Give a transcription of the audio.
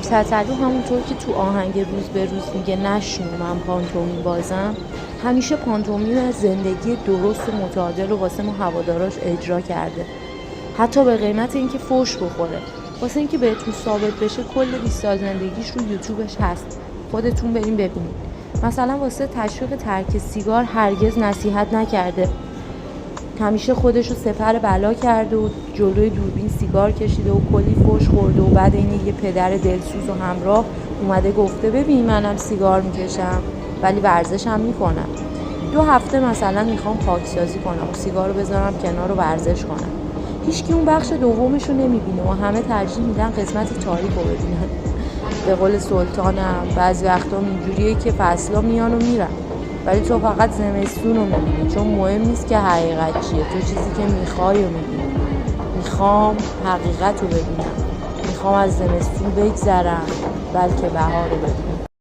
تتلو همونطور که تو آهنگ روز به روز میگه نشنو من پانتومیم بازم، همیشه پانتومیم از زندگی درست و متعادل و واسه ما هواداراش اجرا کرده، حتی به قیمت اینکه فحش بخوره. واسه اینکه بهتون ثابت بشه کل 20 سال زندگیش رو یوتیوبش هست، خودتون بریم ببینید. مثلا واسه تشویق ترک سیگار هرگز نصیحت نکرده، همیشه خودش رو سپر بلا کرده و جلوی دوربین سیگار کشیده و کلی فحش خورده و بعد این یه پدر دلسوز و همراه اومده گفته ببین منم سیگار میکشم ولی ورزش هم میکنم. 2 هفته مثلا میخوام پاکسازی کنم و سیگار رو بذارم کنار و ورزش کنم. هیچکی اون بخش دومش رو نمیبینه و همه ترجیح میدن قسمت تاریک رو ببینن. به قول سلطانم بعضی وقتا اینجوریه که فصلا میان و میرن ولی تو فقط زمستون رو میبینی، چون مهم نیست که حقیقت چیه، تو چیزی که میخوای رو میبینی. میخوام حقیقت رو ببینم، میخوام از زمستون بگذرم بلکه بهار رو ببینم.